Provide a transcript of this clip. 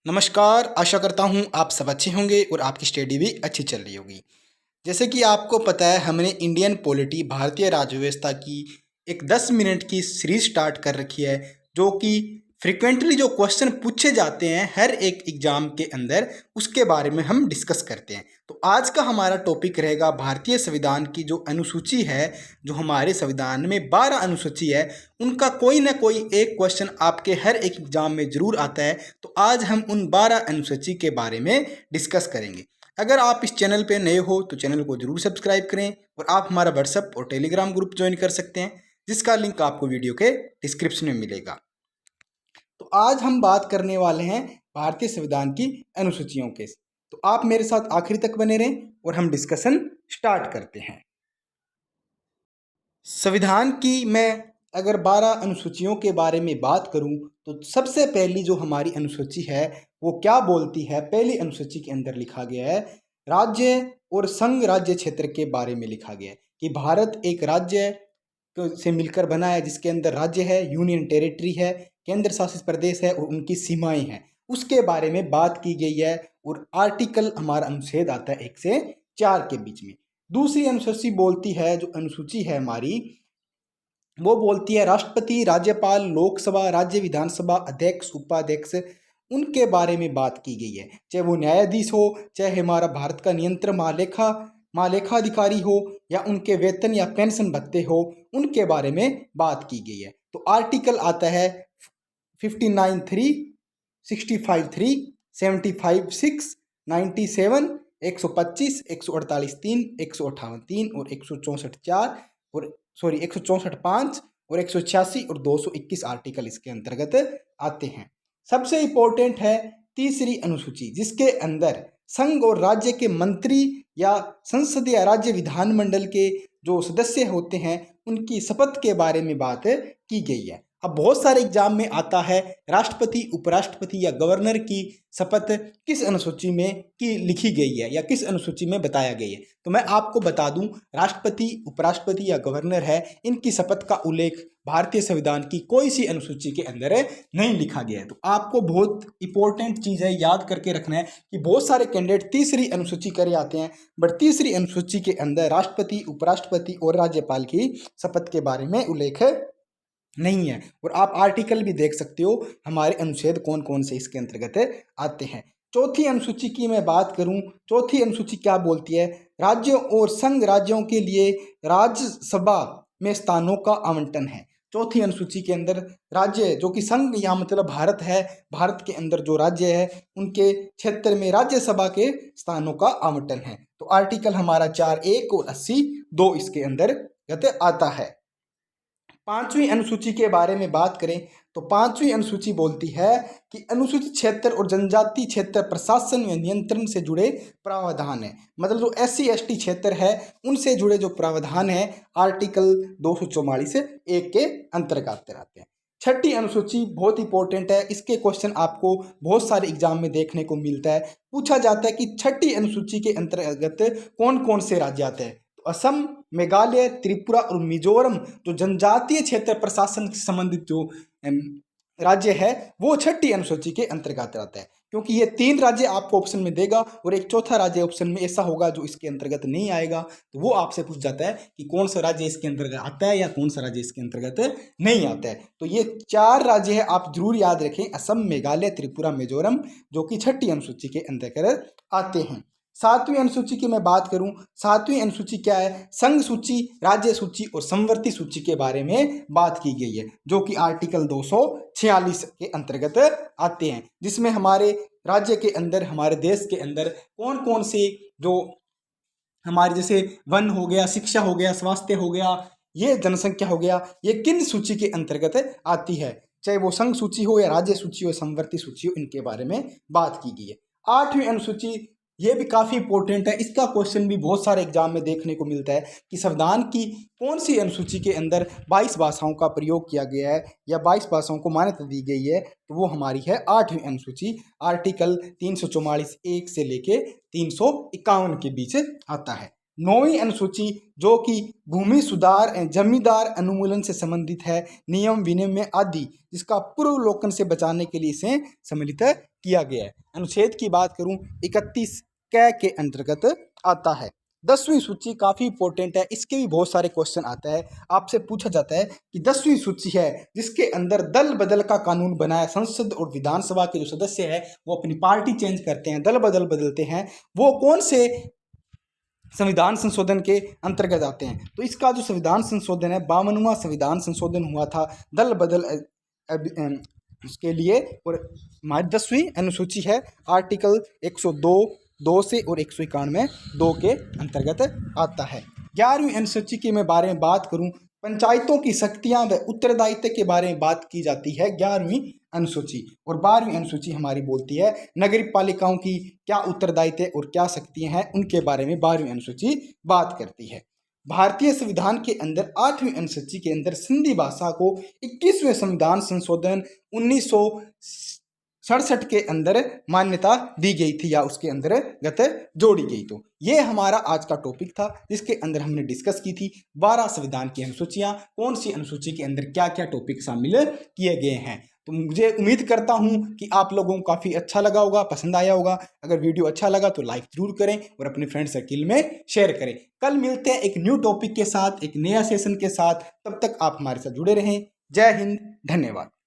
नमस्कार, आशा करता हूँ आप सब अच्छे होंगे और आपकी स्टडी भी अच्छी चल रही होगी। जैसे कि आपको पता है, हमने इंडियन पॉलिटी भारतीय राज्य व्यवस्था की एक 10 मिनट की सीरीज स्टार्ट कर रखी है, जो कि फ्रिक्वेंटली जो क्वेश्चन पूछे जाते हैं हर एक एग्जाम के अंदर, उसके बारे में हम डिस्कस करते हैं। तो आज का हमारा टॉपिक रहेगा भारतीय संविधान की जो अनुसूची है। जो हमारे संविधान में 12 अनुसूची है, उनका कोई ना कोई एक क्वेश्चन आपके हर एक एग्जाम में जरूर आता है। तो आज हम उन 12 अनुसूची के बारे में डिस्कस करेंगे। अगर आप इस चैनल पे नए हो तो चैनल को जरूर सब्सक्राइब करें और आप हमारा व्हाट्सएप और टेलीग्राम ग्रुप ज्वाइन कर सकते हैं, जिसका लिंक आपको वीडियो के डिस्क्रिप्शन में मिलेगा। तो आज हम बात करने वाले हैं भारतीय संविधान की अनुसूचियों के। तो आप मेरे साथ आखिरी तक बने रहें और हम डिस्कशन स्टार्ट करते हैं। संविधान की मैं अगर 12 अनुसूचियों के बारे में बात करूं तो सबसे पहली जो हमारी अनुसूची है वो क्या बोलती है। पहली अनुसूची के अंदर लिखा गया है राज्य और संघ राज्य क्षेत्र के बारे में लिखा गया है कि भारत एक राज्य से मिलकर बना है, जिसके अंदर राज्य है, यूनियन टेरिटरी है, केंद्र शासित प्रदेश है और उनकी सीमाएं हैं, उसके बारे में बात की गई है। और आर्टिकल हमारा अनुच्छेद आता है 1 से 4 के बीच में। दूसरी अनुसूची बोलती है, जो अनुसूची है हमारी, वो बोलती है राष्ट्रपति, राज्यपाल, लोकसभा, राज्य विधानसभा अध्यक्ष, उपाध्यक्ष, उनके बारे में बात की गई है। चाहे वो न्यायाधीश हो, चाहे हमारा भारत का नियंत्रण महालेखाधिकारी हो, या उनके वेतन या पेंशन भत्ते हो, उनके बारे में बात की गई है। तो आर्टिकल आता है 59(3), 65(3), 75(6), 97, 125, 148(3), 158(3) और 164(4) और 164(5) और 186 और 221 आर्टिकल इसके अंतर्गत आते हैं। सबसे इंपॉर्टेंट है तीसरी अनुसूची, जिसके अंदर संघ और राज्य के मंत्री या संसद या राज्य विधानमंडल के जो सदस्य होते हैं, उनकी शपथ के बारे में बात की गई है। अब बहुत सारे एग्जाम में आता है राष्ट्रपति, उपराष्ट्रपति या गवर्नर की शपथ किस अनुसूची में की लिखी गई है या किस अनुसूची में बताया गई है। तो मैं आपको बता दूं, राष्ट्रपति, उपराष्ट्रपति या गवर्नर है, इनकी शपथ का उल्लेख भारतीय संविधान की कोई सी अनुसूची के अंदर नहीं लिखा गया है। तो आपको बहुत इंपॉर्टेंट चीज़ है, याद करके रखना है कि बहुत सारे कैंडिडेट तीसरी अनुसूची करे आते हैं, बट तीसरी अनुसूची के अंदर राष्ट्रपति, उपराष्ट्रपति और राज्यपाल की शपथ के बारे में उल्लेख नहीं है। और आप आर्टिकल भी देख सकते हो हमारे अनुच्छेद कौन कौन से इसके अंतर्गत आते हैं। चौथी अनुसूची की मैं बात करूं, चौथी अनुसूची क्या बोलती है, राज्यों और संघ राज्यों के लिए राज्यसभा में स्थानों का आवंटन है। चौथी अनुसूची के अंदर राज्य, जो कि संघ या मतलब भारत है, भारत के अंदर जो राज्य है उनके क्षेत्र में राज्यसभा के स्थानों का आवंटन है। तो आर्टिकल हमारा 4(1) और 80(2) इसके अंतर्गत आता है। पांचवी अनुसूची के बारे में बात करें तो पांचवी अनुसूची बोलती है कि अनुसूचित क्षेत्र और जनजाति क्षेत्र प्रशासन व नियंत्रण से जुड़े प्रावधान है। मतलब जो SC/ST क्षेत्र है, उनसे जुड़े जो प्रावधान है आर्टिकल 244(1) के अंतर्गत आते हैं। छठी अनुसूची बहुत इंपॉर्टेंट है, इसके क्वेश्चन आपको बहुत सारे एग्जाम में देखने को मिलता है। पूछा जाता है कि छठी अनुसूची के अंतर्गत कौन कौन से राज्य आते हैं। तो असम, मेघालय, त्रिपुरा और मिजोरम जो जनजातीय क्षेत्र प्रशासन से संबंधित जो राज्य है, वो छठी अनुसूची के अंतर्गत आता है। क्योंकि ये 3 राज्य आपको ऑप्शन में देगा और एक चौथा राज्य ऑप्शन में ऐसा होगा जो इसके अंतर्गत नहीं आएगा, तो वो आपसे पूछ जाता है कि कौन सा राज्य इसके अंतर्गत आता है या कौन सा राज्य इसके अंतर्गत नहीं आता है। तो ये 4 राज्य है, आप जरूर याद रखें, असम, मेघालय, त्रिपुरा, मिजोरम, जो कि छठी अनुसूची के अंतर्गत आते हैं। सातवीं अनुसूची की मैं बात करूं, सातवीं अनुसूची क्या है, संघ सूची, राज्य सूची और समवर्ती सूची के बारे में बात की गई है, जो कि आर्टिकल 246 के अंतर्गत आते हैं, जिसमें हमारे राज्य के अंदर, हमारे देश के अंदर कौन कौन से जो हमारे जैसे वन हो गया, शिक्षा हो गया, स्वास्थ्य हो गया, ये जनसंख्या हो गया, ये किन सूची के अंतर्गत आती है, चाहे वो संघ सूची हो या राज्य सूची हो, समवर्ती सूची हो, इनके बारे में बात की गई है। आठवीं अनुसूची, ये भी काफ़ी इंपॉर्टेंट है, इसका क्वेश्चन भी बहुत सारे एग्जाम में देखने को मिलता है कि संविधान की कौन सी अनुसूची के अंदर 22 भाषाओं का प्रयोग किया गया है या 22 भाषाओं को मान्यता दी गई है। तो वो हमारी है 8वीं अनुसूची, आर्टिकल 344(1) से लेके 351 के बीच आता है। 9वीं अनुसूची जो कि भूमि सुधार जमींदार अनुमूलन से संबंधित है, नियम विनियम आदि, जिसका पूर्वावलोकन से बचाने के लिए इसे सम्मिलित किया गया है। अनुच्छेद की बात करूं 31 क के अंतर्गत आता है। 10वीं सूची काफ़ी इंपॉर्टेंट है, इसके भी बहुत सारे क्वेश्चन आता है। आपसे पूछा जाता है कि 10वीं सूची है जिसके अंदर दल बदल का कानून बनाया, संसद और विधानसभा के जो सदस्य है वो अपनी पार्टी चेंज करते हैं, दल बदल बदलते हैं, वो कौन से संविधान संशोधन के अंतर्गत आते हैं? तो इसका जो संविधान संशोधन है 52वां संविधान संशोधन हुआ था दल बदल उसके लिए। और हमारी 10वीं अनुसूची है आर्टिकल 102 से और 191 2 के अंतर्गत आता है। 11वीं अनुसूची के मैं बारे में बात करूं, पंचायतों की शक्तियां व उत्तरदायित्व के बारे में बात की जाती है 11वीं अनुसूची। और 12वीं अनुसूची हमारी बोलती है नगरीय पालिकाओं की क्या उत्तरदायित्व और क्या शक्तियां हैं, उनके बारे में 12वीं अनुसूची बात करती है। भारतीय संविधान के अंदर 8वीं अनुसूची के अंदर सिंधी भाषा को 21वें संविधान संशोधन 1967 के अंदर मान्यता दी गई थी या उसके अंतर्गत जोड़ी गई। तो ये हमारा आज का टॉपिक था जिसके अंदर हमने डिस्कस की थी 12 संविधान की अनुसूचियां, कौन सी अनुसूची के अंदर क्या क्या टॉपिक शामिल किए गए हैं। तो मुझे उम्मीद करता हूं कि आप लोगों को काफ़ी अच्छा लगा होगा, पसंद आया होगा। अगर वीडियो अच्छा लगा तो लाइक जरूर करें और अपने फ्रेंड सर्किल में शेयर करें। कल मिलते हैं एक न्यू टॉपिक के साथ, एक नया सेशन के साथ। तब तक आप हमारे साथ जुड़े रहें। जय हिंद, धन्यवाद।